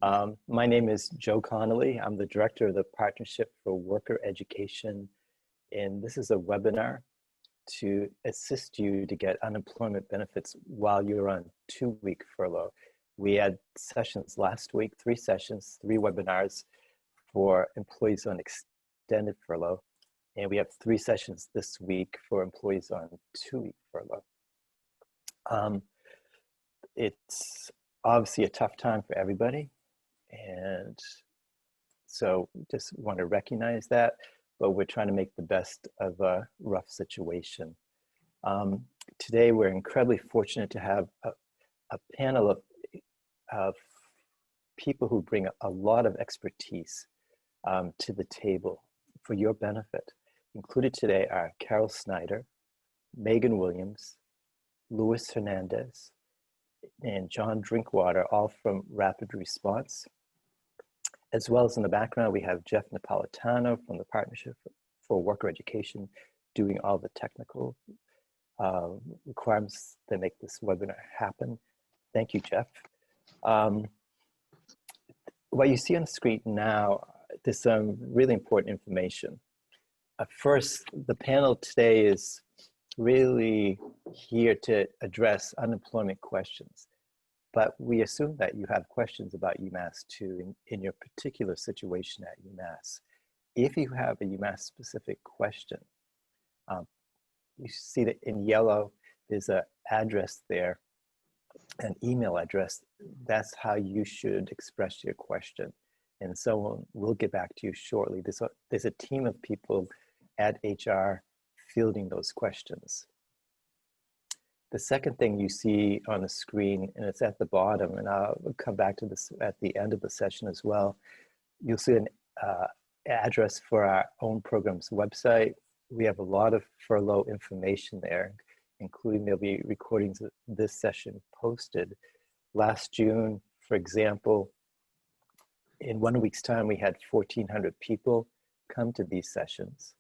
My name is Joe Connolly. I'm the director of the Partnership for Worker Education, and this is a webinar to assist you to get unemployment benefits while you're on 2-week furlough. We had sessions last week, 3 sessions, 3 webinars for employees on extended furlough, and we have 3 sessions this week for employees on 2-week furlough. It's obviously a tough time for everybody. And so just want to recognize that, but we're trying to make the best of a rough situation. Today, we're incredibly fortunate to have a panel of people who bring a lot of expertise to the table for your benefit. Included today are Carol Snyder, Megan Williams, Luis Hernandez, and John Drinkwater, all from Rapid Response. As well as in the background, we have Jeff Napolitano from the Partnership for Worker Education doing all the technical requirements that make this webinar happen. Thank you, Jeff. What you see on the screen now, there's some really important information. First, the panel today is really here to address unemployment questions. But we assume that you have questions about UMass too in your particular situation at UMass. If you have a UMass specific question, you see that in yellow, there's an address there, an email address. That's how you should express your question. And someone will get back to you shortly. There's a team of people at HR fielding those questions. The second thing you see on the screen, and it's at the bottom, and I'll come back to this at the end of the session as well, you'll see an address for our own program's website. We have a lot of furlough information there, including there'll be recordings of this session posted. Last June, for example, in 1 week's time, we had 1,400 people come to these sessions.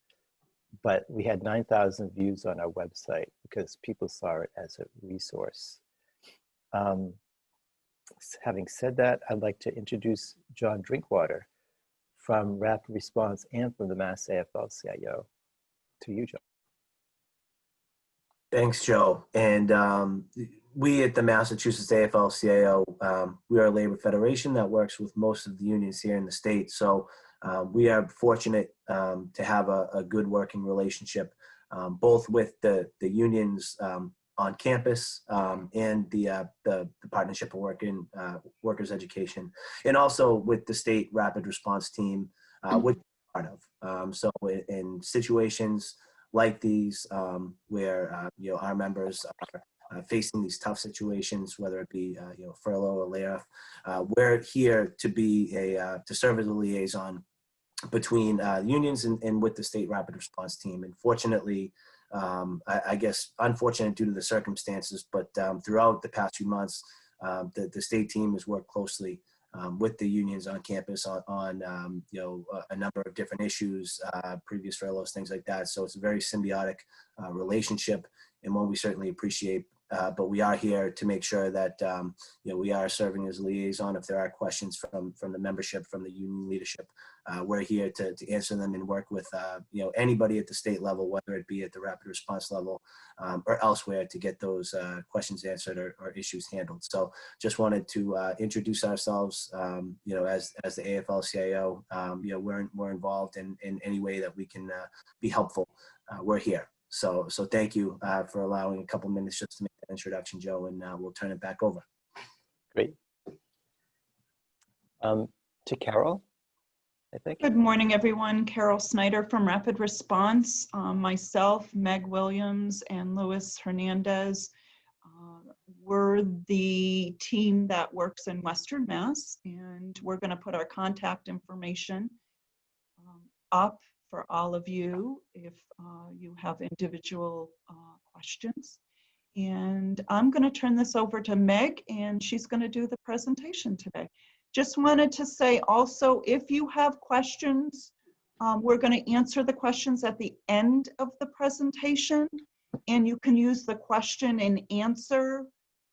But we had 9,000 views on our website because people saw it as a resource. Having said that, I'd like to introduce John Drinkwater from Rapid Response and from the Mass AFL-CIO. To you, John. Thanks, Joe. And we at the Massachusetts AFL-CIO, we are a labor federation that works with most of the unions here in the state. So we are fortunate to have a good working relationship, both with the unions on campus and the Partnership of Workers Education, and also with the state Rapid Response team, which we're part of. So in situations like these, where our members are facing these tough situations, whether it be furlough or layoff, we're here to be to serve as a liaison between unions and with the state Rapid Response team. And fortunately, I guess unfortunate due to the circumstances, but throughout the past few months, the state team has worked closely with the unions on campus on a number of different issues, previous furloughs, things like that. So it's a very symbiotic relationship, and one we certainly appreciate. But we are here to make sure that we are serving as a liaison. If there are questions from the membership, from the union leadership, we're here to answer them and work with anybody at the state level, whether it be at the Rapid Response level or elsewhere, to get those questions answered or issues handled. So just wanted to introduce ourselves. As the AFL-CIO, we're involved in any way that we can be helpful. We're here. So thank you for allowing a couple minutes just to make that introduction, Joe, and we'll turn it back over. Great. To Carol, I think. Good morning, everyone. Carol Snyder from Rapid Response. Myself, Meg Williams, and Luis Hernandez. We're the team that works in Western Mass, and we're going to put our contact information up for all of you if you have individual questions. And I'm going to turn this over to Meg, and she's going to do the presentation today. Just wanted to say also, if you have questions, we're going to answer the questions at the end of the presentation, and you can use the question and answer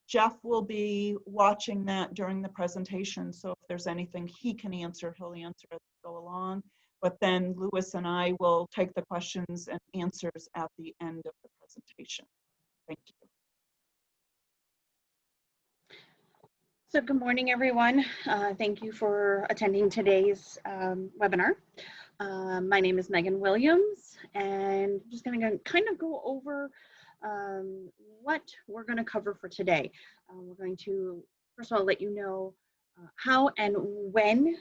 Jeff will be watching that during the presentation, so if there's anything he can answer, he'll answer as we go along. But then Lewis and I will take the questions and answers at the end of the presentation. Thank you. So good morning, everyone. Thank you for attending today's webinar. My name is Megan Williams, and I'm just going to kind of go over what we're going to cover for today. We're going to, first of all, let you know how and when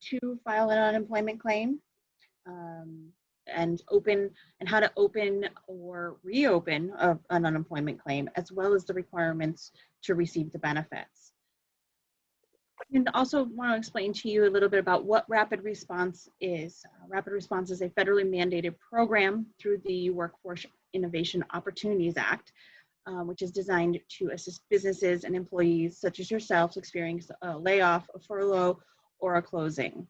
to file an unemployment claim, and how to open or reopen an unemployment claim, as well as the requirements to receive the benefits. And also want to explain to you a little bit about what Rapid Response is. Rapid Response is a federally mandated program through the Workforce Innovation Opportunities Act, which is designed to assist businesses and employees such as yourselves experiencing a layoff, a furlough, or a closing.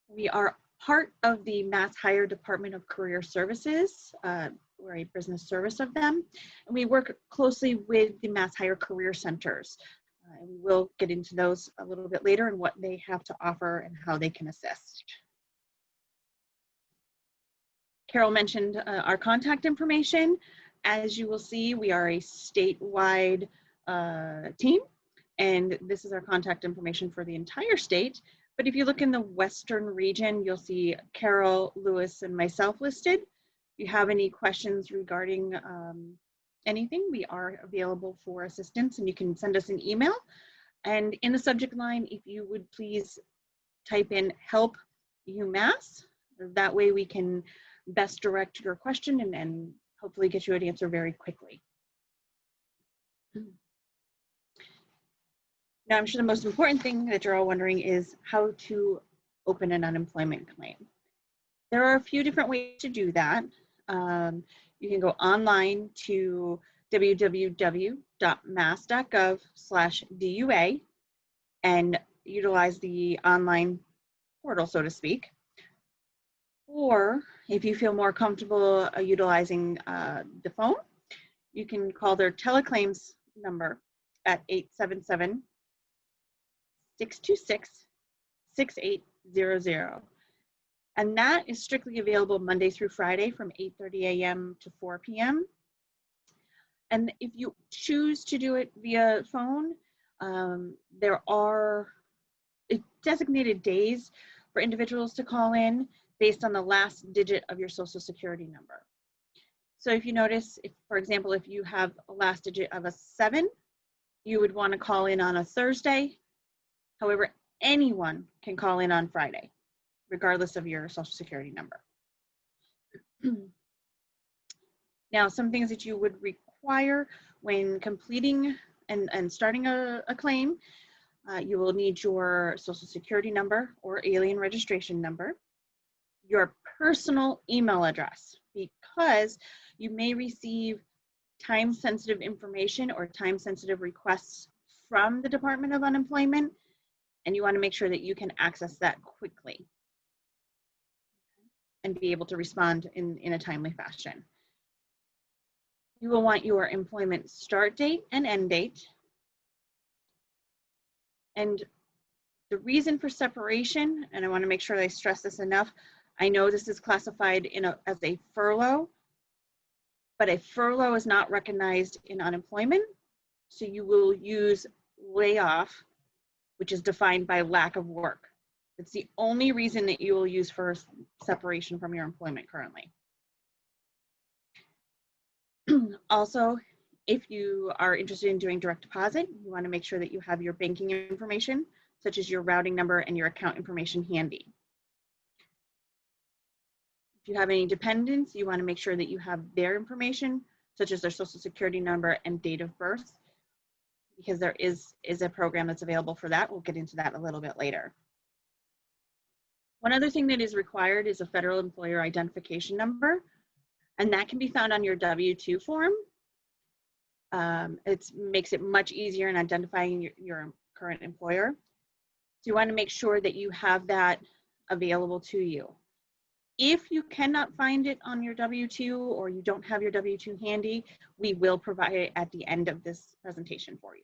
We are part of the Mass Hire Department of Career Services. We're a business service of them, and we work closely with the Mass Hire Career Centers. And we will get into those a little bit later and what they have to offer and how they can assist. Carol mentioned our contact information. As you will see, we are a statewide team, and this is our contact information for the entire state. But if you look in the Western region, you'll see Carol, Lewis, and myself listed. If you have any questions regarding anything, we are available for assistance, and you can send us an email. And in the subject line, if you would please type in "Help UMass," that way we can best direct your question and hopefully get you an answer very quickly. Now, I'm sure the most important thing that you're all wondering is how to open an unemployment claim. There are a few different ways to do that. You can go online to www.mass.gov/DUA and utilize the online portal, so to speak. Or if you feel more comfortable utilizing the phone, you can call their teleclaims number at 877-626-6800. And that is strictly available Monday through Friday from 8:30 a.m. to 4 p.m. And if you choose to do it via phone, there are designated days for individuals to call in based on the last digit of your Social Security number. So if you notice, for example, if you have a last digit of a 7, you would want to call in on a Thursday. However, anyone can call in on Friday, regardless of your Social Security number. Now, some things that you would require when completing and starting a claim, you will need your Social Security number or alien registration number, your personal email address, because you may receive time-sensitive information or time-sensitive requests from the Department of Unemployment, and you want to make sure that you can access that quickly and be able to respond in a timely fashion. You will want your employment start date and end date. And the reason for separation, and I want to make sure I stress this enough, I know this is classified as a furlough, but a furlough is not recognized in unemployment. So you will use layoff, which is defined by lack of work. It's the only reason that you will use for separation from your employment currently. Also, if you are interested in doing direct deposit, you want to make sure that you have your banking information, such as your routing number and your account information handy. If you have any dependents, you want to make sure that you have their information, such as their Social Security number and date of birth, because there is a program that's available for that. We'll get into that a little bit later. One other thing that is required is a federal employer identification number, and that can be found on your W-2 form. It makes it much easier in identifying your current employer. So you want to make sure that you have that available to you. If you cannot find it on your W-2 or you don't have your W-2 handy, we will provide it at the end of this presentation for you.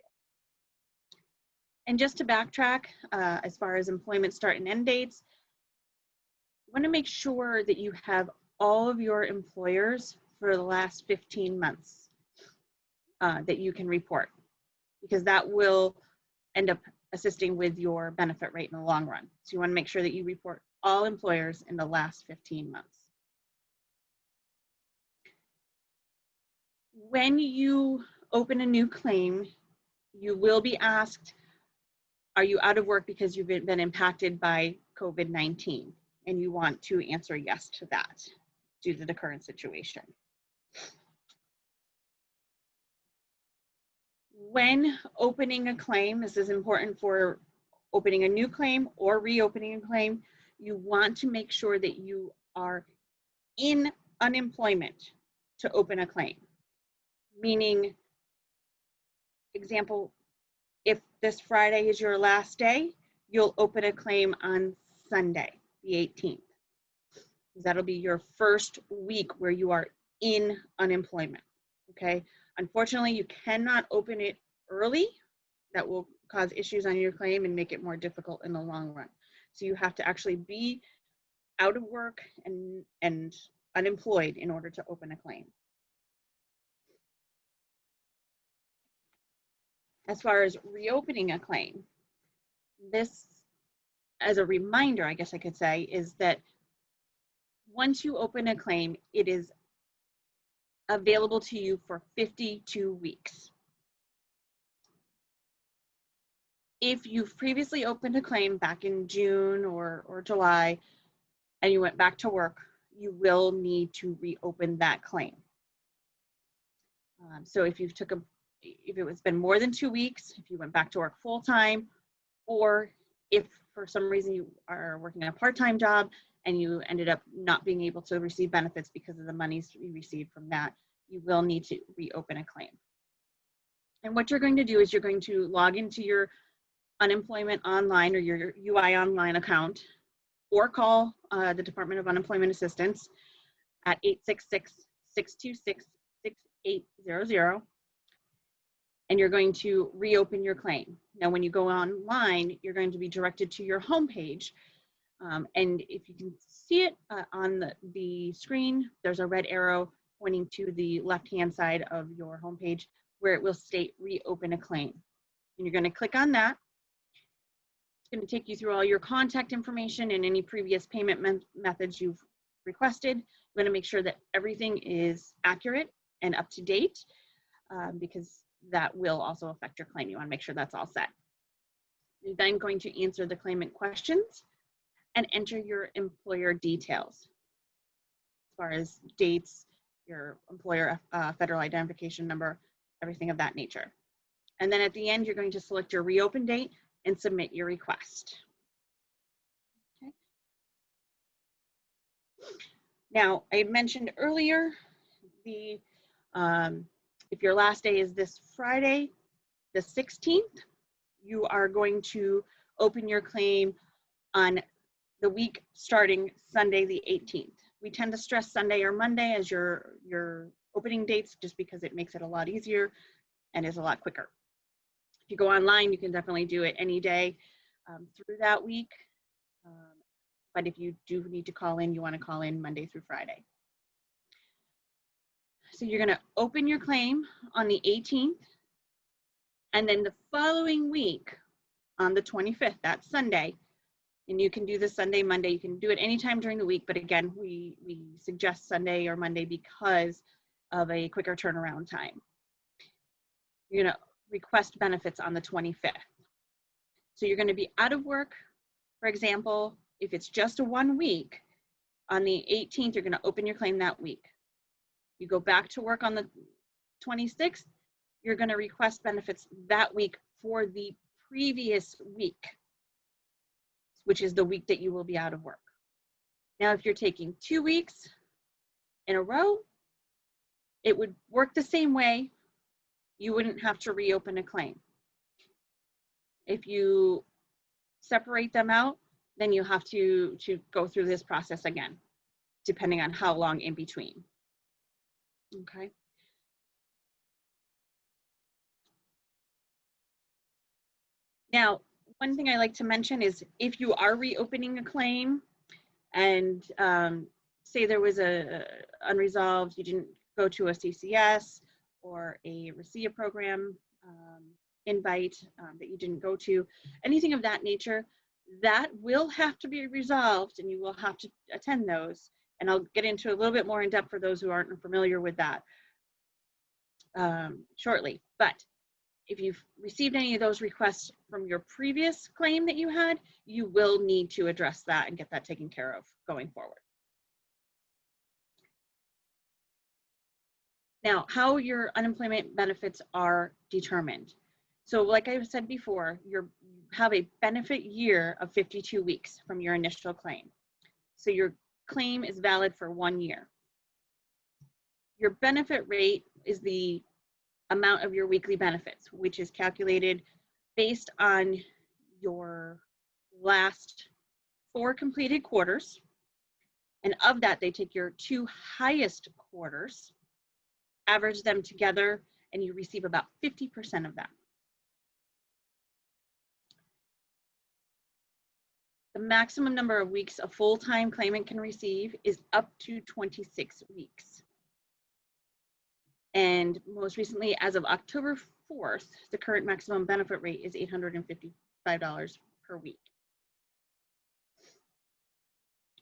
And just to backtrack, as far as employment start and end dates, you want to make sure that you have all of your employers for the last 15 months that you can report, because that will end up assisting with your benefit rate in the long run. So you want to make sure that you report all employers in the last 15 months. When you open a new claim, you will be asked, are you out of work because you've been impacted by COVID-19? And you want to answer yes to that due to the current situation. When opening a claim, this is important for opening a new claim or reopening a claim, you want to make sure that you are in unemployment to open a claim. Meaning, example, if this Friday is your last day, you'll open a claim on Sunday, the 18th. That'll be your first week where you are in unemployment, okay? Unfortunately, you cannot open it early. That will cause issues on your claim and make it more difficult in the long run. So you have to actually be out of work and unemployed in order to open a claim. As far as reopening a claim, this, as a reminder, I guess I could say, is that once you open a claim, it is available to you for 52 weeks. If you've previously opened a claim back in June or July and you went back to work, you will need to reopen that claim. So if it was been more than 2 weeks, if you went back to work full time, or if for some reason you are working a part-time job and you ended up not being able to receive benefits because of the monies you received from that, you will need to reopen a claim. And what you're going to do is you're going to log into your unemployment online or your UI online account, or call the Department of Unemployment Assistance at 866-626-6800, and you're going to reopen your claim. Now, when you go online, you're going to be directed to your homepage. And if you can see it on the screen, there's a red arrow pointing to the left-hand side of your homepage where it will state reopen a claim. And you're going to click on that. It's going to take you through all your contact information and any previous payment methods you've requested. You're going to make sure that everything is accurate and up to date, because that will also affect your claim. You want to make sure that's all set. You're then going to answer the claimant questions and enter your employer details as far as dates, your employer federal identification number, everything of that nature. And then at the end, you're going to select your reopen date and submit your request. Okay. Now, I mentioned earlier, if your last day is this Friday, the 16th, you are going to open your claim on the week starting Sunday the 18th. We tend to stress Sunday or Monday as your opening dates just because it makes it a lot easier and is a lot quicker. If you go online, you can definitely do it any day through that week. But if you do need to call in, you want to call in Monday through Friday. So you're going to open your claim on the 18th, and then the following week on the 25th, that's Sunday, and you can do this Sunday, Monday, you can do it anytime during the week, but again, we suggest Sunday or Monday because of a quicker turnaround time. You're going to request benefits on the 25th. So you're going to be out of work, for example, if it's just a 1 week, on the 18th, you're going to open your claim that week. You go back to work on the 26th, you're going to request benefits that week for the previous week, which is the week that you will be out of work. Now, if you're taking 2 weeks in a row, it would work the same way. You wouldn't have to reopen a claim. If you separate them out, then you have to go through this process again. depending on how long in between. Okay. Now, one thing I like to mention is if you are reopening a claim and say there was a unresolved, you didn't go to a CCS or a RCIA program invite that you didn't go to, anything of that nature, that will have to be resolved and you will have to attend those. And I'll get into a little bit more in depth for those who aren't familiar with that shortly. But if you've received any of those requests from your previous claim that you had, you will need to address that and get that taken care of going forward. Now, how your unemployment benefits are determined. So like I said before, you have a benefit year of 52 weeks from your initial claim. So your claim is valid for 1 year. Your benefit rate is the amount of your weekly benefits, which is calculated based on your last 4 completed quarters. And of that, they take your 2 highest quarters, average them together, and you receive about 50% of that. The maximum number of weeks a full-time claimant can receive is up to 26 weeks. And most recently, as of October 4th, the current maximum benefit rate is $855 per week.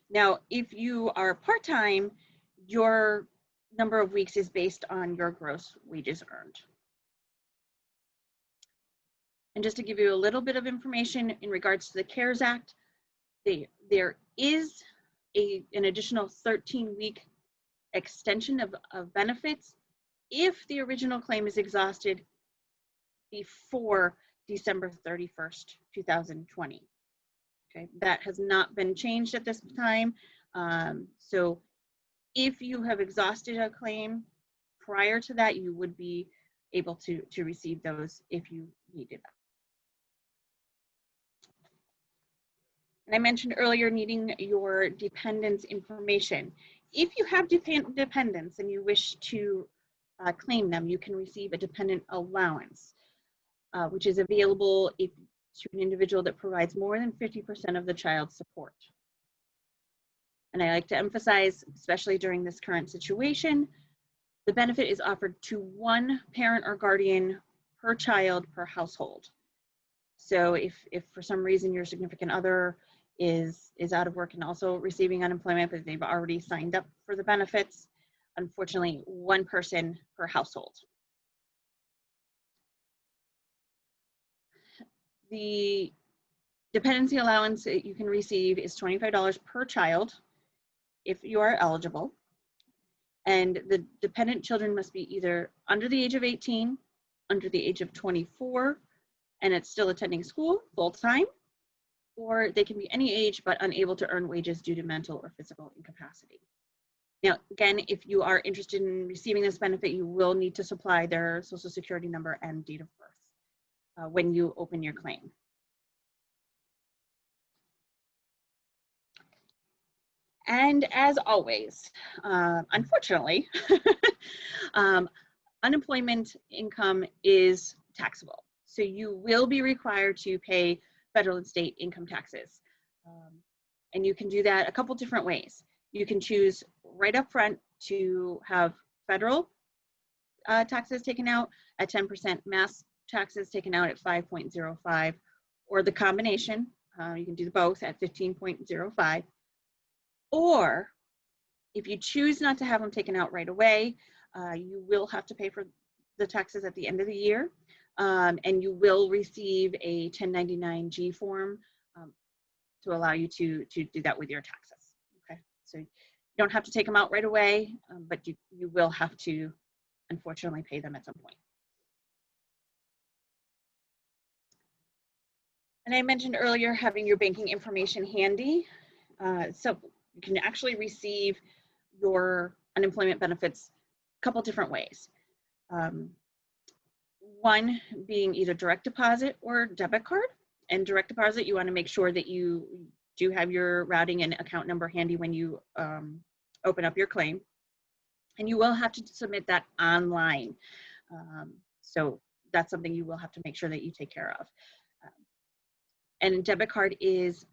Now, if you are part-time, your number of weeks is based on your gross wages earned. And just to give you a little bit of information in regards to the CARES Act, there is an additional 13-week extension of benefits if the original claim is exhausted before December 31st, 2020. Okay, that has not been changed at this time. So if you have exhausted a claim prior to that, you would be able to receive those if you needed them. And I mentioned earlier needing your dependents information. If you have dependents and you wish to claim them, you can receive a dependent allowance, which is available to an individual that provides more than 50% of the child's support. And I like to emphasize, especially during this current situation, the benefit is offered to 1 parent or guardian per child per household. So if for some reason your significant other is out of work and also receiving unemployment, but they've already signed up for the benefits, unfortunately, 1 person per household. The dependency allowance that you can receive is $25 per child if you are eligible. And the dependent children must be either under the age of 18, under the age of 24, and it's still attending school full-time, or they can be any age but unable to earn wages due to mental or physical incapacity. Now, again, if you are interested in receiving this benefit, you will need to supply their social security number and date of birth when you open your claim. And as always, unfortunately, unemployment income is taxable. So you will be required to pay federal and state income taxes. And you can do that a couple different ways. You can choose right up front to have federal taxes taken out at 10%, mass taxes taken out at 5.05, or the combination. You can do both at 15.05. Or if you choose not to have them taken out right away, you will have to pay for the taxes at the end of the year. And you will receive a 1099-G form to allow you to do that with your taxes. Okay, so you don't have to take them out right away, but you will have to, unfortunately, pay them at some point. And I mentioned earlier having your banking information handy. So you can actually receive your unemployment benefits a couple different ways. One being either direct deposit or debit card. And direct deposit, you want to make sure that you do have your routing and account number handy when you open up your claim, and you will have to submit that online. So that's something you will have to make sure that you take care of. And a debit card is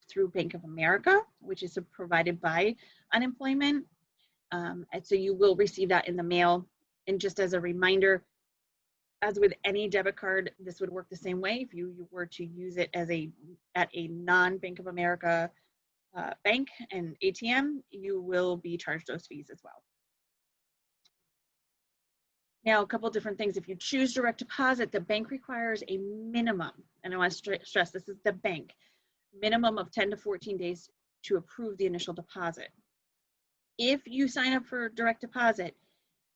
through Bank of America, which is provided by unemployment. And so you will receive that in the mail. And just as a reminder, as with any debit card, this would work the same way. If you were to use it as at a non-Bank of America bank and ATM, you will be charged those fees as well. Now, a couple different things. If you choose direct deposit, the bank requires a minimum, and I want to stress this is the bank, minimum of 10 to 14 days to approve the initial deposit. If you sign up for direct deposit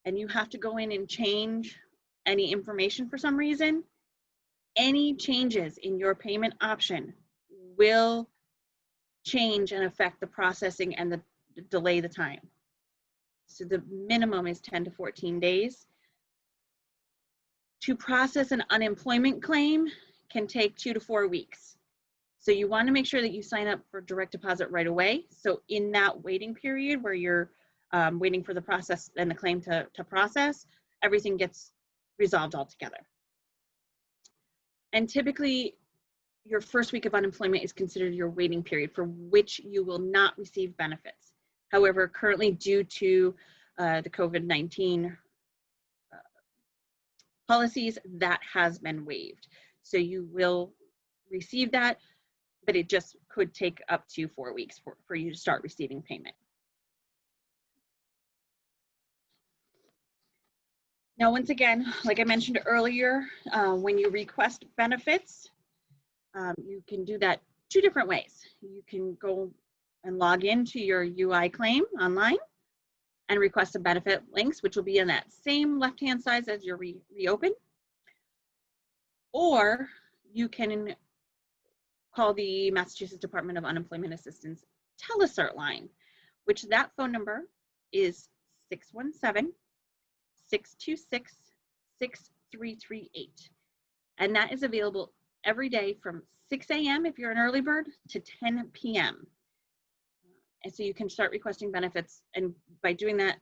and you have to go in and change any information for some reason, any changes in your payment option will change and affect the processing and delay the time. So the minimum is 10 to 14 days. To process an unemployment claim can take 2 to 4 weeks. So you want to make sure that you sign up for direct deposit right away. So in that waiting period where you're waiting for the process and the claim to process, everything gets resolved altogether. And typically, your first week of unemployment is considered your waiting period for which you will not receive benefits. However, currently due to the COVID-19 policies, that has been waived. So you will receive that, but it just could take up to 4 weeks for you to start receiving payment. Now, once again, like I mentioned earlier, when you request benefits, you can do that 2 different ways. You can go and log into your UI claim online and request a benefit links, which will be in that same left-hand side as your reopen. Or you can call the Massachusetts Department of Unemployment Assistance Telecert line, which that phone number is 617-626-6338. And that is available every day from 6 a.m. if you're an early bird to 10 p.m. And so you can start requesting benefits, and by doing that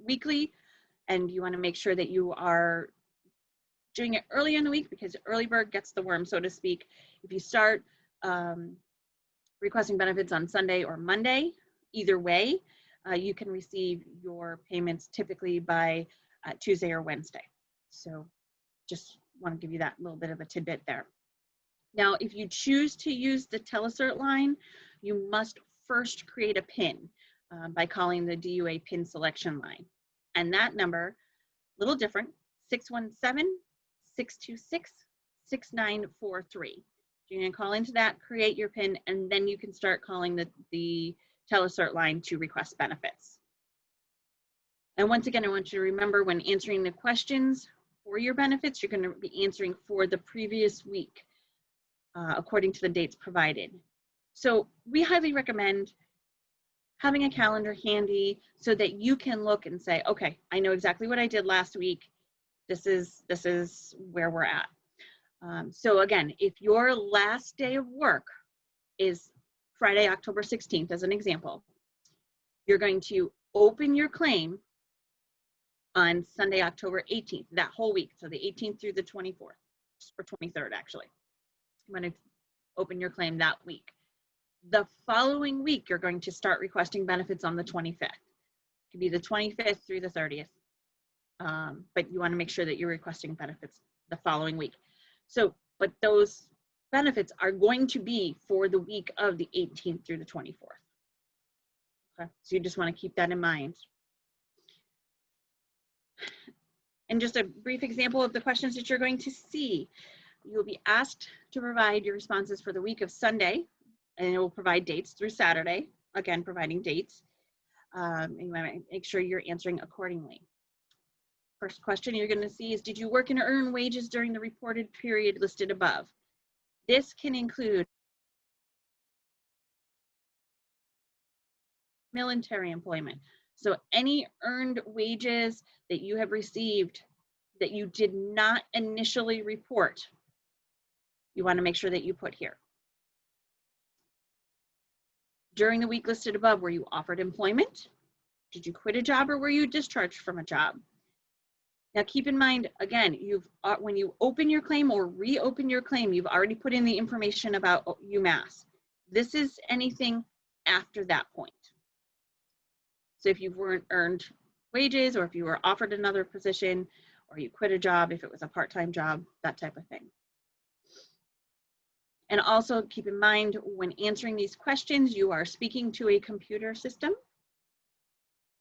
weekly, and you want to make sure that you are doing it early in the week because early bird gets the worm, so to speak. If you start requesting benefits on Sunday or Monday, either way, you can receive your payments typically by Tuesday or Wednesday. So just want to give you that little bit of a tidbit there. Now, if you choose to use the Telecert line, you must first create a PIN by calling the DUA PIN selection line. And that number, a little different, 617-626-6943. You're going to call into that, create your PIN, and then you can start calling the Telecert line to request benefits. And once again, I want you to remember when answering the questions for your benefits, you're going to be answering for the previous week according to the dates provided. So we highly recommend having a calendar handy so that you can look and say, okay, I know exactly what I did last week. This is where we're at. So again, if your last day of work is Friday, October 16th, as an example, you're going to open your claim on Sunday, October 18th, that whole week. So the 18th through the 24th, or 23rd, actually. I'm going to open your claim that week. The following week, you're going to start requesting benefits on the 25th. It could be the 25th through the 30th. But you want to make sure that you're requesting benefits the following week. So, but those benefits are going to be for the week of the 18th through the 24th. Okay, so you just want to keep that in mind. And just a brief example of the questions that you're going to see. You will be asked to provide your responses for the week of Sunday, and it will provide dates through Saturday, again, providing dates. And you want to make sure you're answering accordingly. First question you're going to see is, did you work and earn wages during the reported period listed above? This can include military employment. So any earned wages that you have received that you did not initially report, you want to make sure that you put here. During the week listed above, were you offered employment? Did you quit a job or were you discharged from a job? Now keep in mind, again, when you open your claim or reopen your claim, you've already put in the information about UMass. This is anything after that point. So if you weren't earned wages, or if you were offered another position, or you quit a job, if it was a part-time job, that type of thing. And also keep in mind, when answering these questions, you are speaking to a computer system.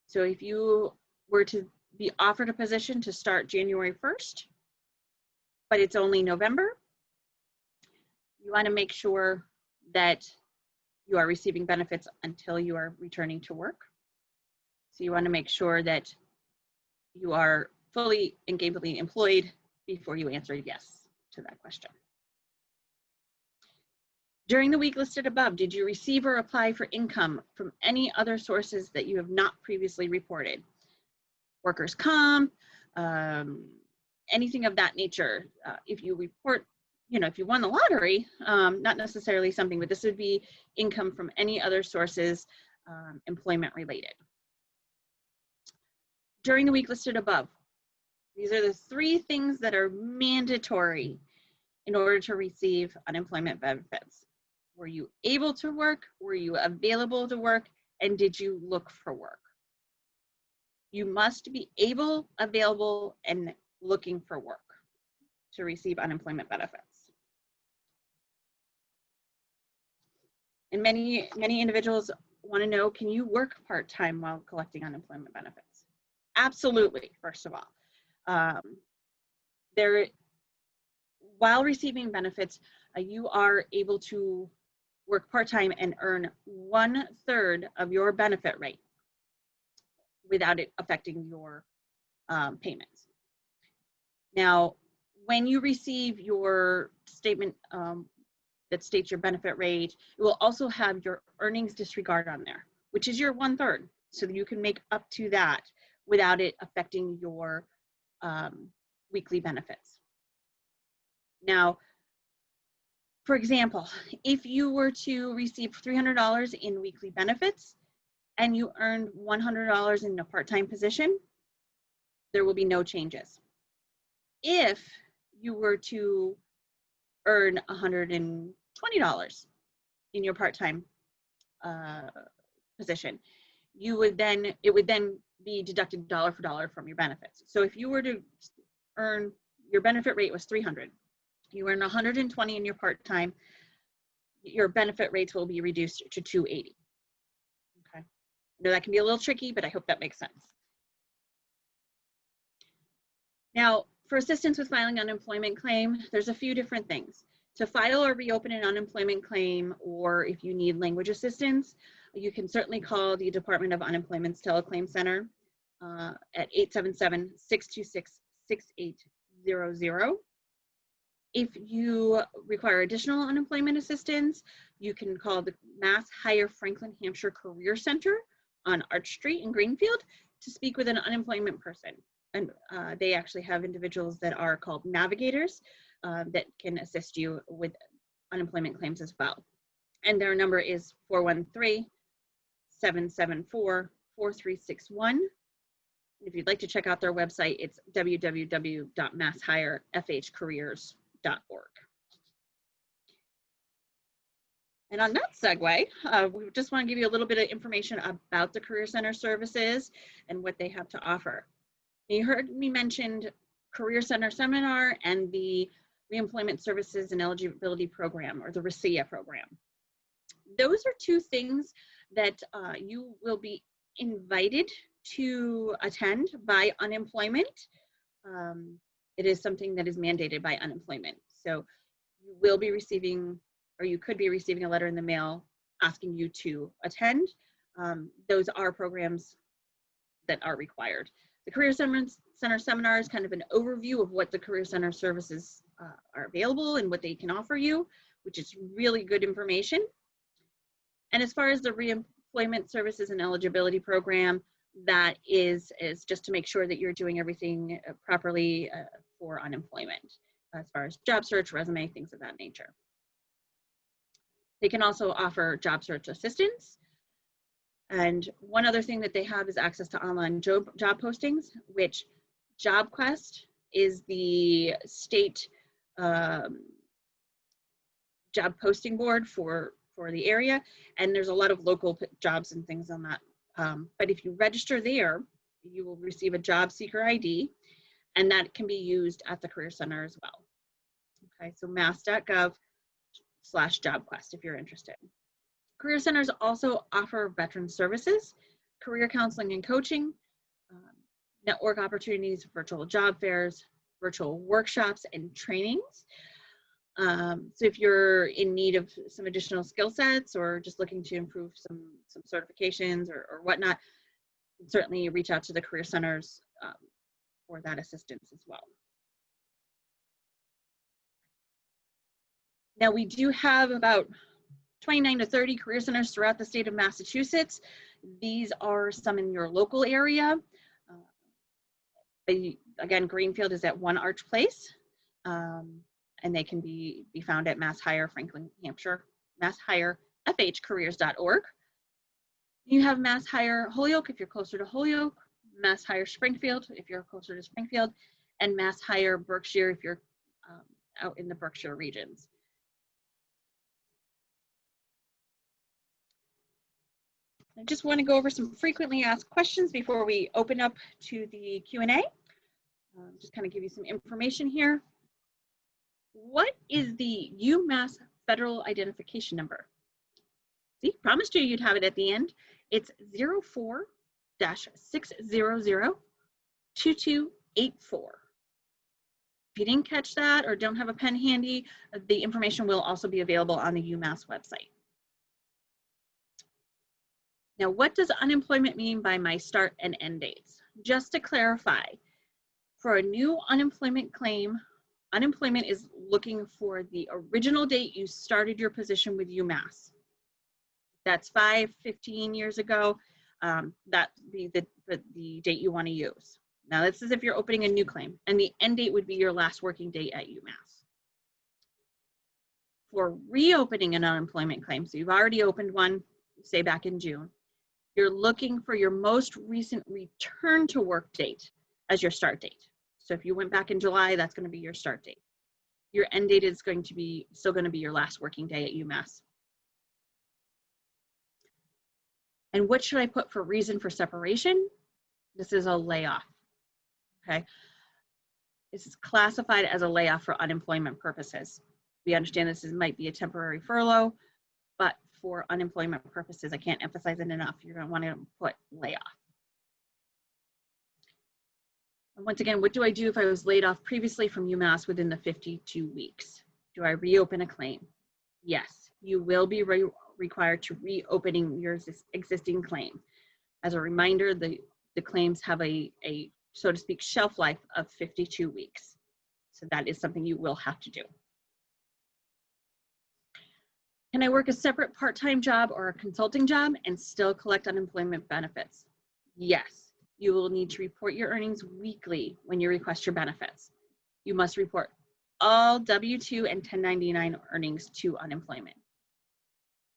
So if you were to be offered a position to start January 1st, but it's only November, you want to make sure that you are receiving benefits until you are returning to work. So you want to make sure that you are fully and gainfully employed before you answer yes to that question. During the week listed above, did you receive or apply for income from any other sources that you have not previously reported? Workers' comp, anything of that nature. If you report, if you won the lottery, not necessarily something, but this would be income from any other sources, employment related. During the week listed above, these are the 3 things that are mandatory in order to receive unemployment benefits. Were you able to work? Were you available to work? And did you look for work? You must be able, available, and looking for work to receive unemployment benefits. And many individuals want to know, can you work part-time while collecting unemployment benefits? Absolutely, first of all. While receiving benefits, you are able to work part-time and earn 1/3 of your benefit rate without it affecting your payments. Now, when you receive your statement that states your benefit rate, it will also have your earnings disregard on there, which is your 1/3. So that you can make up to that without it affecting your weekly benefits. Now, for example, if you were to receive $300 in weekly benefits and you earned $100 in a part-time position, there will be no changes. If you were to earn $120 in your part-time position, it would then be deducted dollar for dollar from your benefits. So if you were to earn, your benefit rate was $300, you earn $120 in your part-time, your benefit rates will be reduced to $280. Okay, I know that can be a little tricky, but I hope that makes sense. Now, for assistance with filing an unemployment claim, there's a few different things. To file or reopen an unemployment claim, or if you need language assistance, you can certainly call the Department of Unemployment's Teleclaim Center at 877-626-6800. If you require additional unemployment assistance, you can call the Mass Hire Franklin Hampshire Career Center on Arch Street in Greenfield to speak with an unemployment person. And they actually have individuals that are called navigators that can assist you with unemployment claims as well. And their number is 413-774-4361. If you'd like to check out their website, it's www.masshirefhcareers.org. And on that segue, we just want to give you a little bit of information about the Career Center services and what they have to offer. You heard me mention Career Center Seminar and the Reemployment Services and Eligibility Program, or the RECIA program. Those are 2 things that you will be invited to attend by unemployment. It is something that is mandated by unemployment. So you will be receiving, or you could be receiving, a letter in the mail asking you to attend. Those are programs that are required. The Career Center Seminar is kind of an overview of what the Career Center services are available and what they can offer you, which is really good information. And as far as the Reemployment Services and Eligibility Program, that is just to make sure that you're doing everything properly for unemployment, as far as job search, resume, things of that nature. They can also offer job search assistance, And one other thing that they have is access to online job postings, which JobQuest is the state job posting board for the area. And there's a lot of local jobs and things on that. But if you register there, you will receive a job seeker ID, and that can be used at the Career Center as well. Okay, so mass.gov/JobQuest if you're interested. Career Centers also offer veteran services, career counseling and coaching, network opportunities, virtual job fairs, virtual workshops and trainings. So if you're in need of some additional skill sets or just looking to improve some certifications or whatnot, certainly reach out to the Career Centers for that assistance as well. Now we do have about 29 to 30 Career Centers throughout the state of Massachusetts. These are some in your local area. Again, Greenfield is at One Arch Place, and they can be found at Mass Hire Franklin, Hampshire, masshirefhcareers.org. You have Mass Hire Holyoke if you're closer to Holyoke, Mass Hire Springfield if you're closer to Springfield, and Mass Hire Berkshire if you're out in the Berkshire regions. I just want to go over some frequently asked questions before we open up to the Q&A. Just kind of give you some information here. What is the UMass Federal Identification Number? See, promised you you'd have it at the end. It's 04-600-2284. If you didn't catch that or don't have a pen handy, the information will also be available on the UMass website. Now, what does unemployment mean by my start and end dates? Just to clarify, for a new unemployment claim, unemployment is looking for the original date you started your position with UMass. That's 15 years ago. That would be the date you want to use. Now, this is if you're opening a new claim, and the end date would be your last working day at UMass. For reopening an unemployment claim, so you've already opened one, say back in June, you're looking for your most recent return to work date as your start date. So if you went back in July, that's going to be your start date. Your end date is going to be still going to be your last working day at UMass. And what should I put for reason for separation? This is a layoff. Okay. This is classified as a layoff for unemployment purposes. We understand this might be a temporary furlough, but for unemployment purposes, I can't emphasize it enough. You're going to want to put layoff. And once again, what do I do if I was laid off previously from UMass within the 52 weeks? Do I reopen a claim? Yes, you will be required to reopening your existing claim. As a reminder, the claims have a, so to speak, shelf life of 52 weeks. So that is something you will have to do. Can I work a separate part-time job or a consulting job and still collect unemployment benefits? Yes, you will need to report your earnings weekly when you request your benefits. You must report all W-2 and 1099 earnings to unemployment.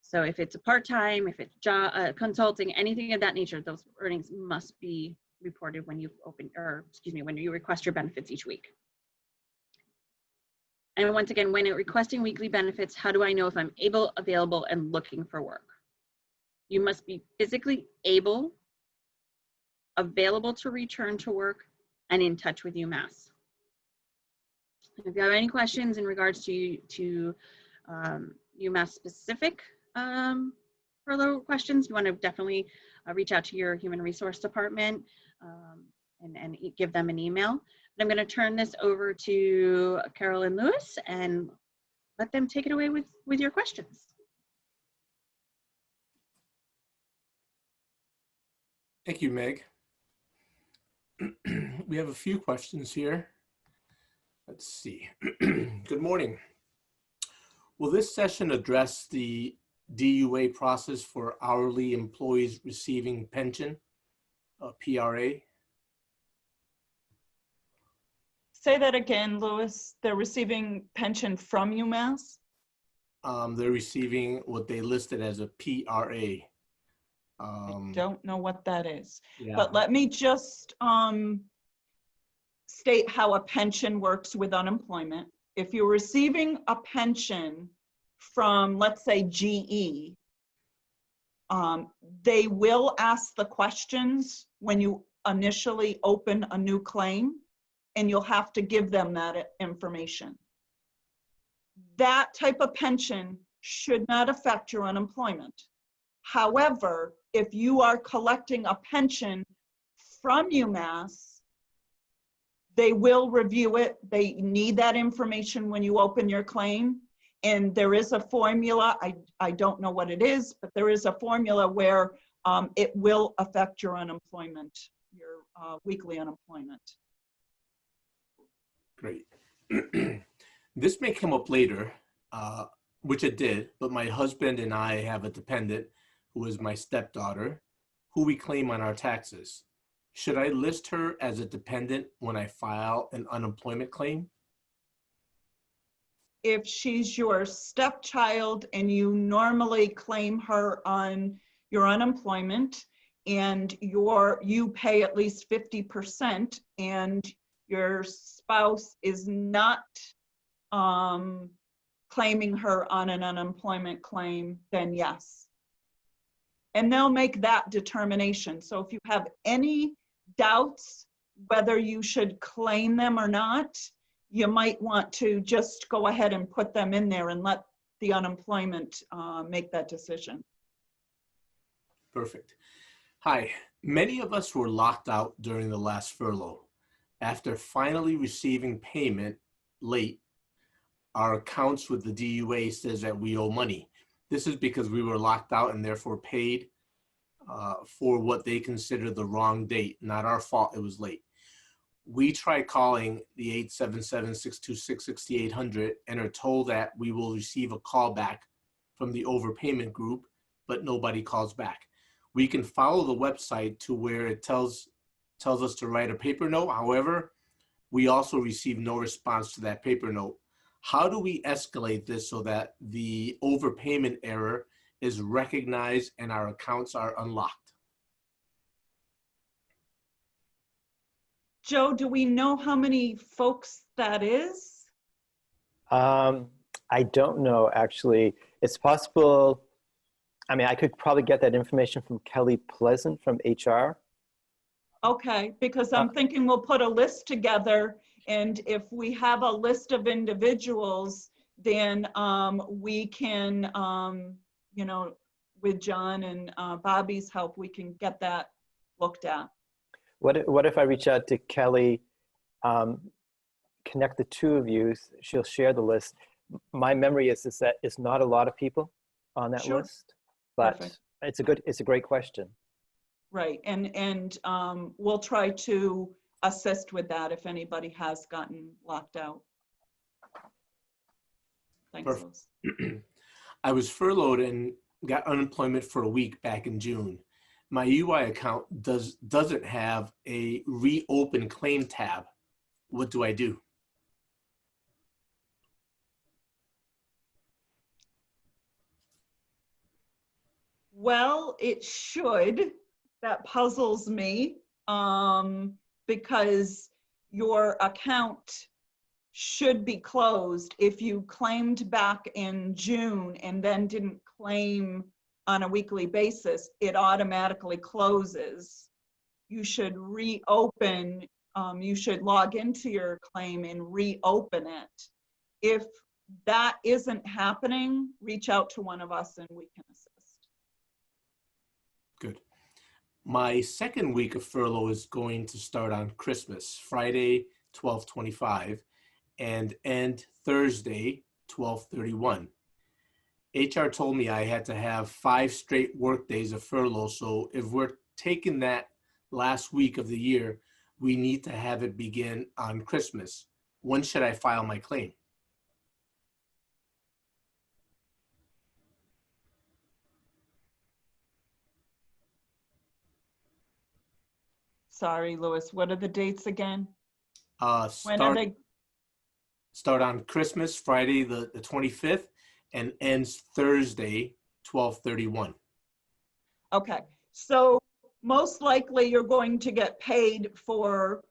So if it's a part-time, if it's job, consulting, anything of that nature, those earnings must be reported when you when you request your benefits each week. And once again, when requesting weekly benefits, how do I know if I'm able, available, and looking for work? You must be physically able, available to return to work, and in touch with UMass. If you have any questions in regards to UMass specific furlough questions, you want to definitely reach out to your human resource department and give them an email. I'm going to turn this over to Carol and Lewis and let them take it away with your questions. Thank you, Meg. We have a few questions here. Let's see. Good morning. Will this session address the DUA process for hourly employees receiving pension, PRA? Say that again, Lewis. They're receiving pension from UMass? They're receiving what they listed as a PRA. I don't know what that is. Yeah. But let me just state how a pension works with unemployment. If you're receiving a pension from, let's say, GE, they will ask the questions when you initially open a new claim, and you'll have to give them that information. That type of pension should not affect your unemployment. However, if you are collecting a pension from UMass, they will review it. They need that information when you open your claim. And there is a formula, I don't know what it is, but there is a formula where it will affect your unemployment, your weekly unemployment. Great. This may come up later, which it did, but my husband and I have a dependent who is my stepdaughter, who we claim on our taxes. Should I list her as a dependent when I file an unemployment claim? If she's your stepchild and you normally claim her on your unemployment and you pay at least 50% and your spouse is not claiming her on an unemployment claim, then yes. And they'll make that determination. So if you have any doubts whether you should claim them or not, you might want to just go ahead and put them in there and let the unemployment make that decision. Perfect. Hi, many of us were locked out during the last furlough. After finally receiving payment late, our accounts with the DUA says that we owe money. This is because we were locked out and therefore paid for what they consider the wrong date. Not our fault, it was late. We try calling the 877-626-6800 and are told that we will receive a call back from the overpayment group, but nobody calls back. We can follow the website to where it tells us to write a paper note. However, we also receive no response to that paper note. How do we escalate this so that the overpayment error is recognized and our accounts are unlocked? Joe, do we know how many folks that is? I don't know, actually. It's possible. I mean, I could probably get that information from Kelly Pleasant from HR. Okay, because I'm thinking we'll put a list together, and if we have a list of individuals, then we can, you know, with John and Bobby's help, we can get that looked at. What if I reach out to Kelly, connect the two of you, she'll share the list. My memory is that it's not a lot of people on that Sure. list, but Perfect. it's a great question. Right, and we'll try to assist with that if anybody has gotten locked out. Thanks, Perfect. Liz. I was furloughed and got unemployment for a week back in June. My UI account doesn't have a reopen claim tab. What do I do? Well, it should. That puzzles me because your account should be closed. If you claimed back in June and then didn't claim on a weekly basis, it automatically closes. You should reopen, you should log into your claim and reopen it. If that isn't happening, reach out to one of us and we can assist. Good. My second week of furlough is going to start on Christmas, Friday, 12/25, and end Thursday, 12/31. HR told me I had to have 5 straight work days of furlough. So if we're taking that last week of the year, we need to have it begin on Christmas. When should I file my claim? Sorry, Louis, what are the dates again? When are they? Start on Christmas, Friday the 25th, and ends Thursday, 12/31. Okay, So most likely you're going to get paid for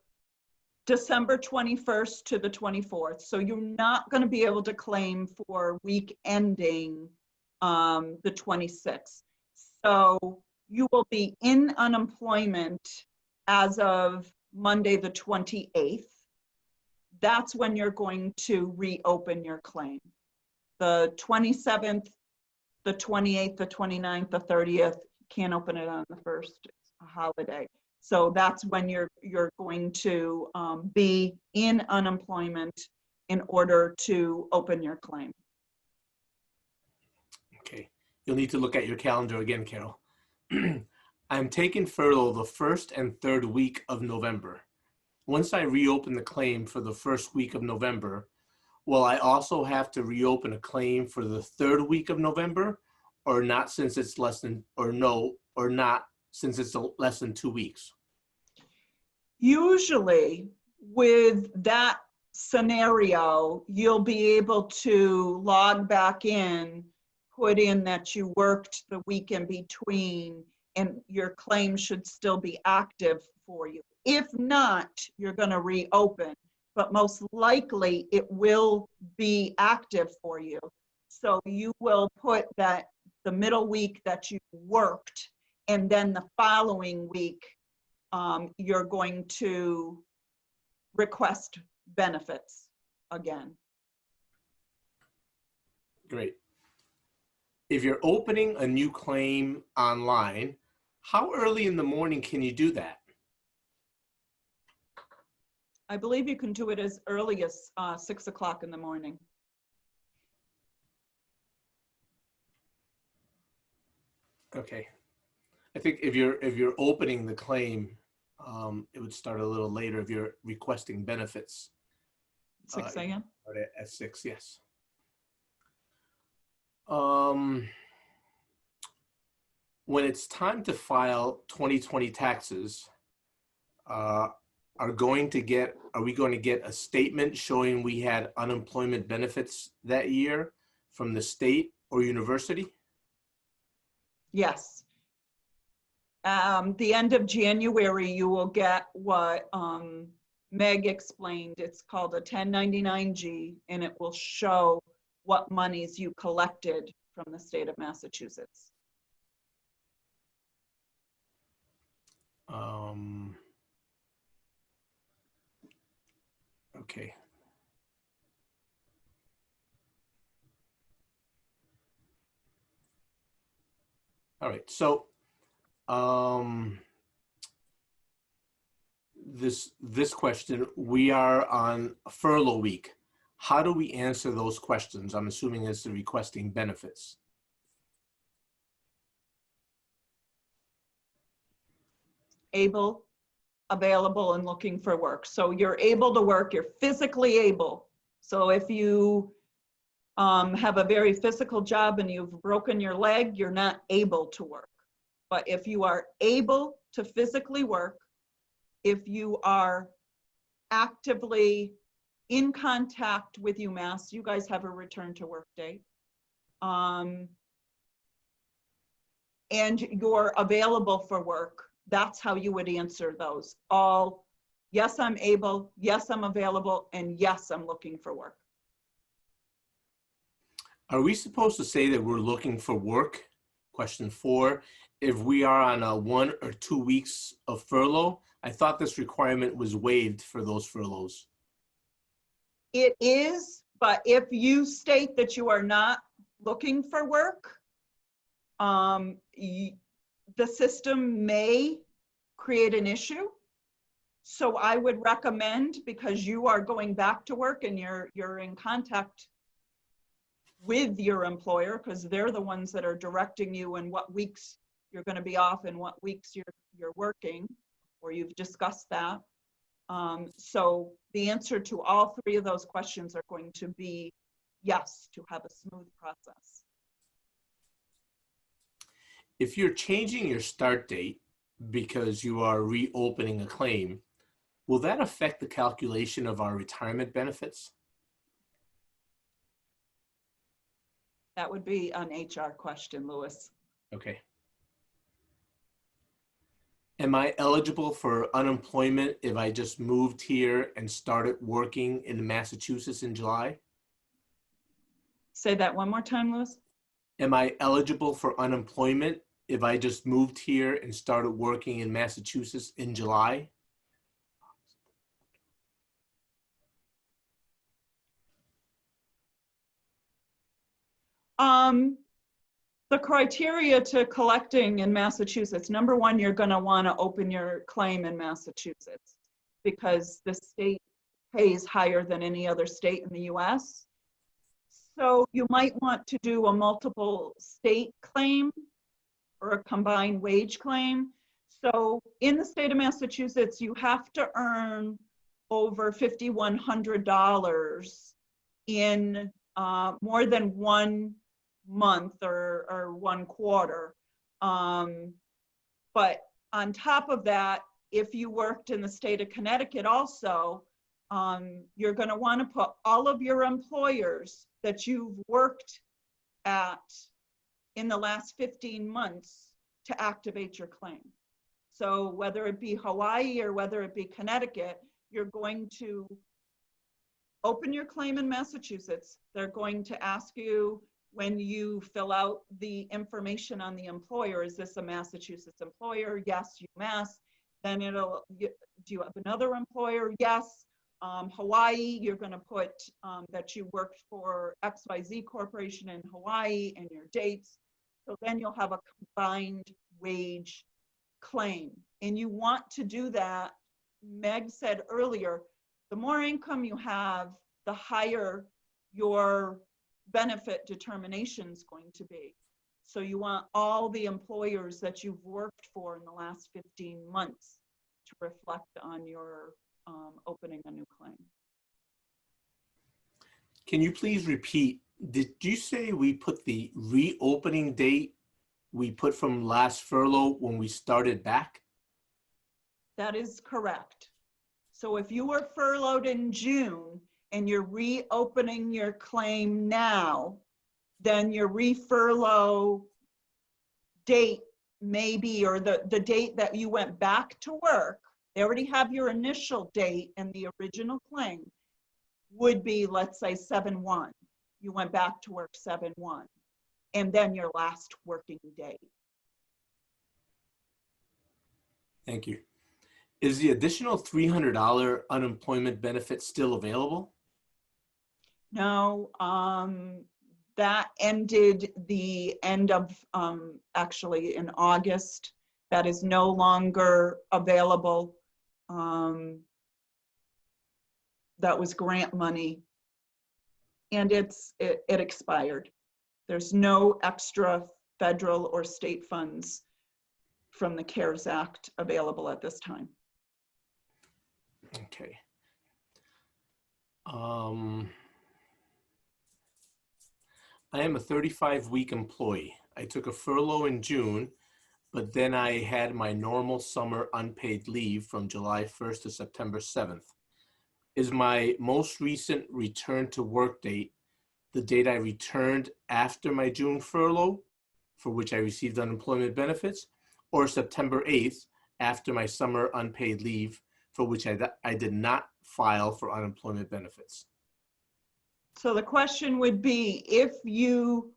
December 21st to the 24th. So you're not going to be able to claim for week ending the 26th. So you will be in unemployment as of Monday the 28th. That's when you're going to reopen your claim. The 27th, the 28th, the 29th, the 30th, can't open it on the 1st, it's a holiday. So that's when you're going to be in unemployment in order to open your claim. Okay, you'll need to look at your calendar again, Carol. I'm taking furlough the 1st and 3rd week of November. Once I reopen the claim for the 1st week of November, will I also have to reopen a claim for the 3rd week of November, or not since it's less than, or no, or not since it's less than 2 weeks? Usually with that scenario, you'll be able to log back in, put in that you worked the week in between, and your claim should still be active for you. If not, you're going to reopen, but most likely it will be active for you. So you will put that the middle week that you worked, and then the following week you're going to request benefits again. Great. If you're opening a new claim online, how early in the morning can you do that? I believe you can do it as early as 6 o'clock in the morning. Okay. I think if you're opening the claim, it would start a little later if you're requesting benefits. 6 a.m. Start at 6, yes. When it's time to file 2020 taxes, are we going to get a statement showing we had unemployment benefits that year from the state or university? Yes. The end of January, you will get what Meg explained. It's called a 1099-G, and it will show what monies you collected from the state of Massachusetts. Okay. All right, so this question, we are on furlough week. How do we answer those questions? I'm assuming it's the requesting benefits. Able, available, and looking for work. So you're able to work, you're physically able. So if you have a very physical job and you've broken your leg, you're not able to work. But if you are able to physically work, if you are actively in contact with UMass, you guys have a return to work date, and you're available for work, that's how you would answer those. All, yes, I'm able, yes, I'm available, and yes, I'm looking for work. Are we supposed to say that we're looking for work? Question 4, if we are on a 1 or 2 weeks of furlough? I thought this requirement was waived for those furloughs. It is, but if you state that you are not looking for work, the system may create an issue. So I would recommend, because you are going back to work and you're in contact with your employer, because they're the ones that are directing you and what weeks you're going to be off and what weeks you're working, or you've discussed that. So the answer to all 3 of those questions are going to be yes, to have a smooth process. If you're changing your start date because you are reopening a claim, will that affect the calculation of our retirement benefits? That would be an HR question, Louis. Okay. Am I eligible for unemployment if I just moved here and started working in Massachusetts in July? Say that one more time, Louis. Am I eligible for unemployment if I just moved here and started working in Massachusetts in July? The criteria to collecting in Massachusetts, number one, you're going to want to open your claim in Massachusetts because the state pays higher than any other state in the US. So you might want to do a multiple state claim or a combined wage claim. So in the state of Massachusetts, you have to earn over $5,100 in more than 1 month or 1 quarter. But on top of that, if you worked in the state of Connecticut also, you're going to want to put all of your employers that you've worked at in the last 15 months to activate your claim. So whether it be Hawaii or whether it be Connecticut, you're going to open your claim in Massachusetts. They're going to ask you when you fill out the information on the employer, is this a Massachusetts employer? Yes, UMass. Then it'll, do you have another employer? Yes. Hawaii, you're going to put that you worked for XYZ Corporation in Hawaii and your dates. So then you'll have a combined wage claim. And you want to do that, Meg said earlier, the more income you have, the higher your benefit determination is going to be. So you want all the employers that you've worked for in the last 15 months to reflect on your opening a new claim. Can you please repeat, did you say we put the reopening date we put from last furlough when we started back? That is correct. So if you were furloughed in June and you're reopening your claim now, then your re-furlough date maybe, or the date that you went back to work, they already have your initial date and the original claim would be, let's say 7/1. You went back to work 7/1, and then your last working day. Thank you. Is the additional $300 unemployment benefit still available? No, that ended the end of, actually in August. That is no longer available. That was grant money, and it expired. There's no extra federal or state funds from the CARES Act available at this time. Okay. I am a 35-week employee. I took a furlough in June, but then I had my normal summer unpaid leave from July 1st to September 7th. Is my most recent return to work date the date I returned after my June furlough, for which I received unemployment benefits, or September 8th after my summer unpaid leave, for which I did not file for unemployment benefits? So the question would be, if you,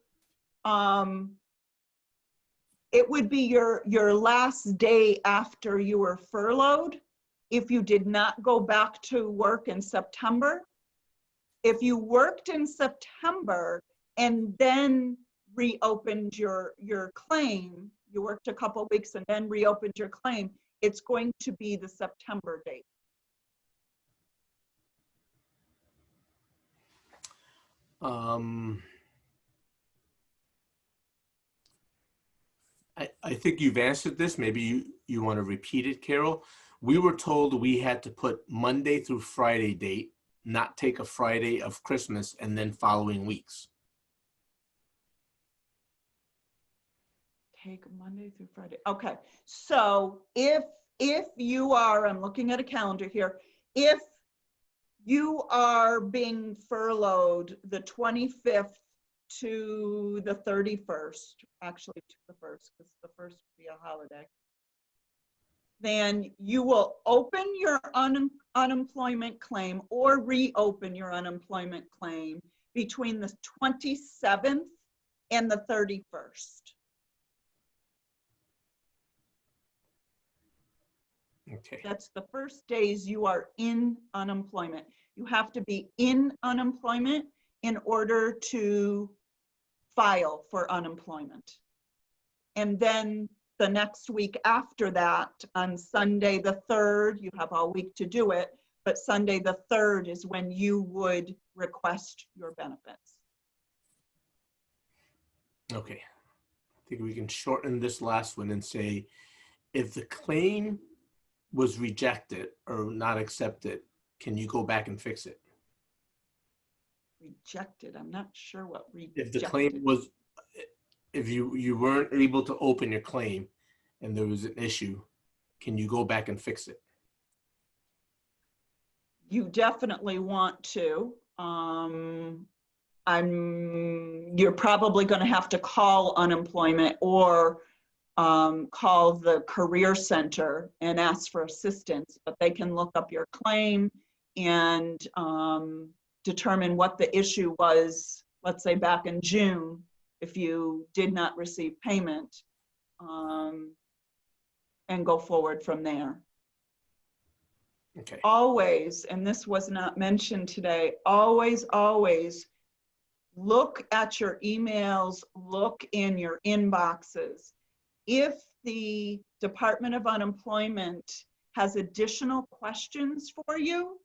it would be your last day after you were furloughed if you did not go back to work in September. If you worked in September and then reopened your claim, you worked a couple weeks and then reopened your claim, it's going to be the September date. I think you've answered this. Maybe you want to repeat it, Carol. We were told we had to put Monday through Friday date, not take a Friday of Christmas and then following weeks. Take Monday through Friday. Okay, so if you are, I'm looking at a calendar here, if you are being furloughed the 25th to the 31st, actually to the 1st, because the 1st would be a holiday. then you will open your unemployment claim or reopen your unemployment claim between the 27th and the 31st. Okay. That's the first days you are in unemployment. You have to be in unemployment in order to file for unemployment. And then the next week after that, on Sunday the 3rd, you have all week to do it, but Sunday the 3rd is when you would request your benefits. Okay. I think we can shorten this last one and say, if the claim was rejected or not accepted, can you go back and fix it? Rejected, I'm not sure what rejected. If the claim was, if you weren't able to open your claim and there was an issue, can you go back and fix it? You definitely want to. You're probably going to have to call unemployment or call the career center and ask for assistance, but they can look up your claim and determine what the issue was, let's say back in June, if you did not receive payment, and go forward from there. Okay. Always, and this was not mentioned today, always look at your emails, look in your inboxes. If the Department of Unemployment has additional questions for you,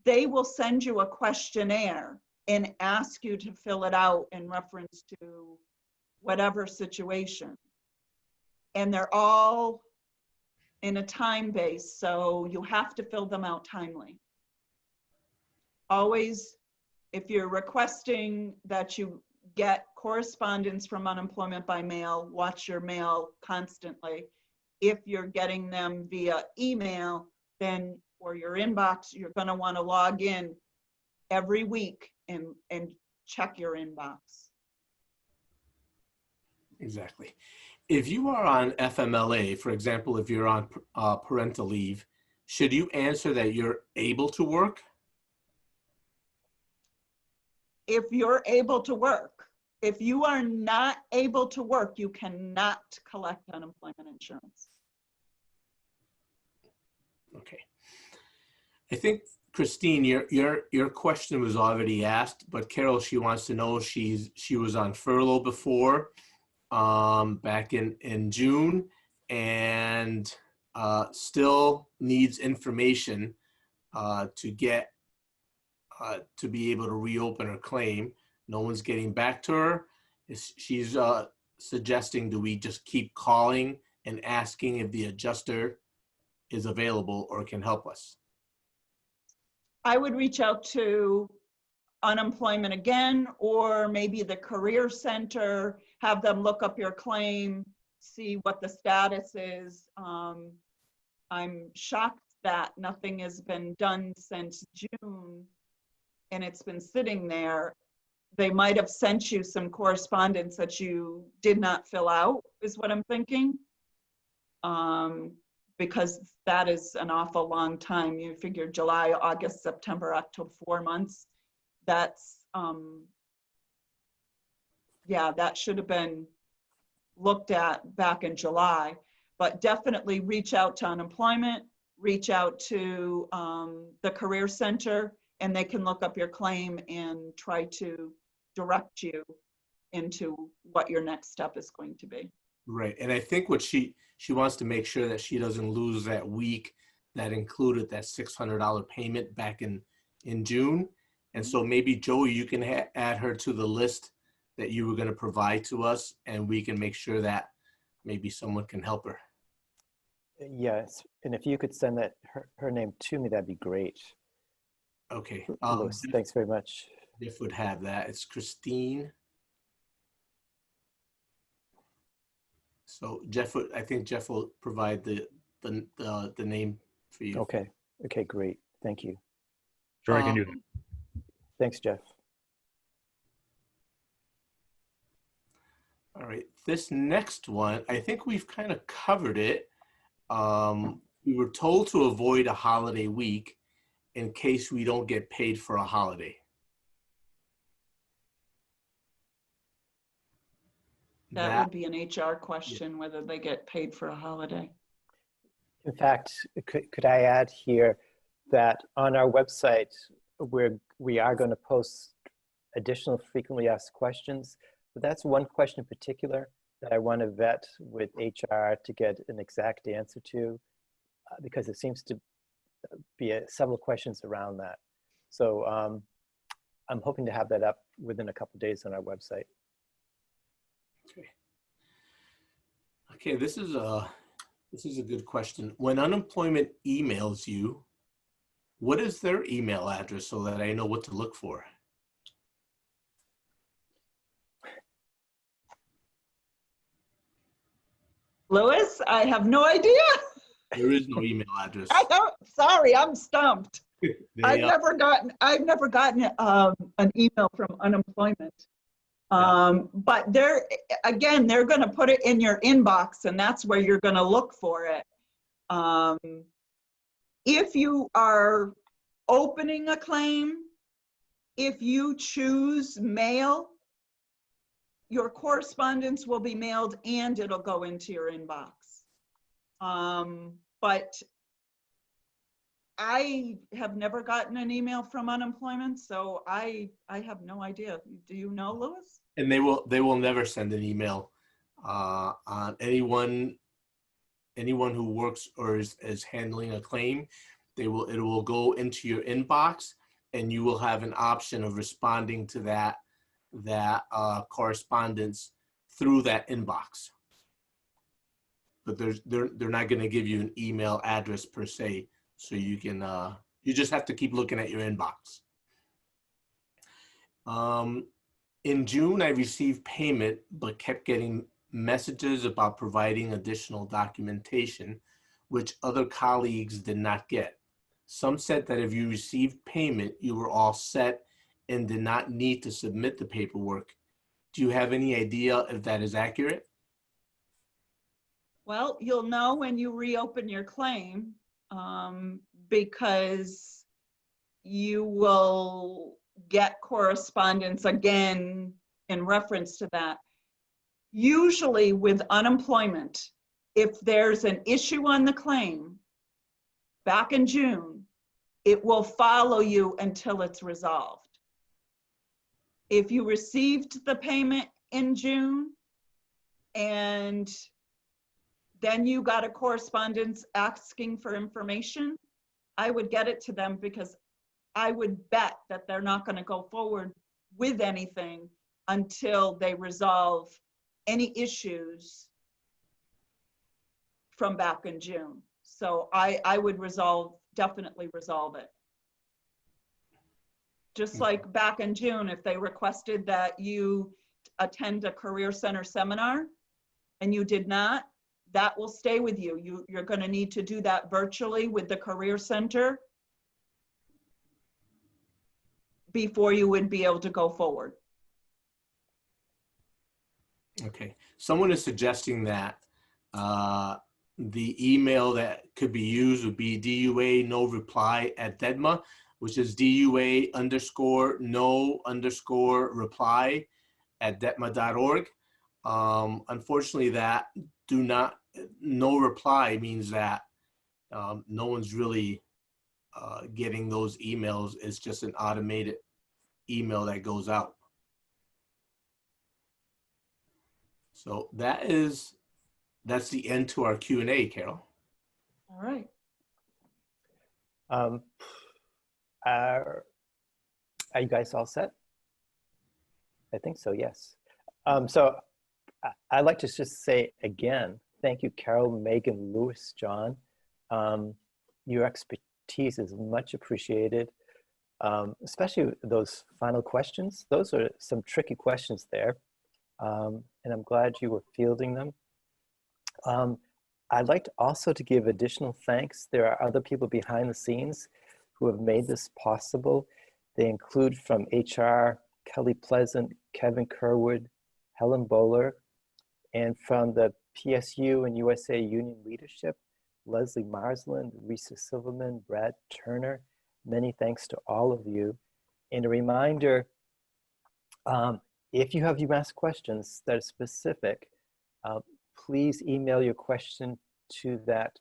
they will send you a questionnaire and ask you to fill it out in reference to whatever situation. And they're all in a time base, so you have to fill them out timely. Always, if you're requesting that you get correspondence from unemployment by mail, watch your mail constantly. If you're getting them via email, then or your inbox, you're going to want to log in every week and check your inbox. Exactly. If you are on FMLA, for example, if you're on parental leave, should you answer that you're able to work? If you're able to work. If you are not able to work, you cannot collect unemployment insurance. Okay. I think, Christine, your question was already asked, but Carol, she wants to know, she was on furlough before, back in June, and still needs information to get to be able to reopen her claim. No one's getting back to her. She's suggesting, do we just keep calling and asking if the adjuster is available or can help us? I would reach out to unemployment again, or maybe the career center, have them look up your claim, see what the status is. I'm shocked that nothing has been done since June and it's been sitting there. They might have sent you some correspondence that you did not fill out, is what I'm thinking. Because that is an awful long time. You figure July, August, September, October, 4 months. That's, yeah, that should have been looked at back in July. But definitely reach out to unemployment, reach out to the career center, and they can look up your claim and try to direct you into what your next step is going to be. Right. And I think what she wants to make sure that she doesn't lose that week that included that $600 payment back in June. And so maybe, Joey, you can add her to the list that you were going to provide to us, and we can make sure that maybe someone can help her. Yes, and if you could send that her name to me, that'd be great. Okay. Louis, thanks very much. Jeff would have that. It's Christine. So Jeff, I think Jeff will provide the name for you. Okay. Okay, great. Thank you. Sure, I can do that. Thanks, Jeff. All right. This next one, I think we've kind of covered it. We were told to avoid a holiday week in case we don't get paid for a holiday. That would be an HR question, whether they get paid for a holiday. In fact, could I add here that on our website, we are going to post additional frequently asked questions, but that's one question in particular that I want to vet with HR to get an exact answer to, because it seems to be several questions around that. So I'm hoping to have that up within a couple of days on our website. Okay. Okay, this is a good question. When unemployment emails you, what is their email address so that I know what to look for? Louis, I have no idea. There is no email address. Sorry, I'm stumped. I've They, never gotten an email from unemployment. But they're going to put it in your inbox, and that's where you're going to look for it. If you are opening a claim, if you choose mail, your correspondence will be mailed and it'll go into your inbox. But I have never gotten an email from unemployment, so I have no idea. Do you know, Louis? and they will never send an email on anyone who works or is handling a claim. It will go into your inbox, and you will have an option of responding to that correspondence through that inbox. But they're not going to give you an email address per se, so you can you just have to keep looking at your inbox. In June, I received payment, but kept getting messages about providing additional documentation, which other colleagues did not get. Some said that if you received payment, you were all set and did not need to submit the paperwork. Do you have any idea if that is accurate? Well, you'll know when you reopen your claim, because you will get correspondence again in reference to that. Usually with unemployment, if there's an issue on the claim back in June, it will follow you until it's resolved. If you received the payment in June and then you got a correspondence asking for information, I would get it to them, because I would bet that they're not going to go forward with anything until they resolve any issues from back in June. So I would definitely resolve it. Just like back in June, if they requested that you attend a Career Center seminar and you did not, that will stay with you. You're going to need to do that virtually with the Career Center before you would be able to go forward. Okay. Someone is suggesting that the email that could be used would be DUA no reply at DEDMA, which is DUA_no_reply at DEDMA.org. Unfortunately, that no reply means that no one's really getting those emails. It's just an automated email that goes out. So that's the end to our Q&A, Carol. All right. Are you guys all set? I think so, yes. So I'd like to just say again, thank you, Carol, Megan, Louis, John. Your expertise is much appreciated, especially those final questions. Those are some tricky questions there, and I'm glad you were fielding them. I'd like to also to give additional thanks. There are other people behind the scenes who have made this possible. They include from HR, Kelly Pleasant, Kevin Kerwood, Helen Bowler, and from the PSU and USA Union leadership, Leslie Marsland, Risa Silverman, Brad Turner. Many thanks to all of you. And a reminder, if you have UMass questions that are specific, please email your question to that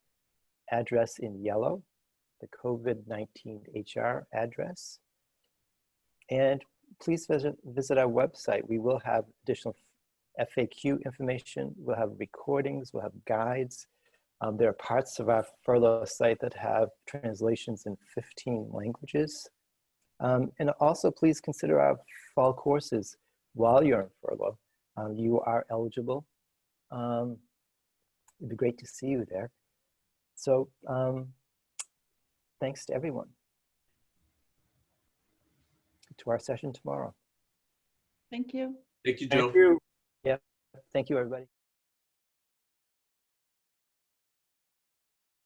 address in yellow, the COVID-19 HR address. And please visit our website. We will have additional FAQ information. We'll have recordings, we'll have guides. There are parts of our furlough site that have translations in 15 languages. And also please consider our fall courses while you're in furlough. You are eligible. It'd be great to see you there. So thanks to everyone. To our session tomorrow. Thank you. Thank you, Joe. Yeah, thank you, everybody.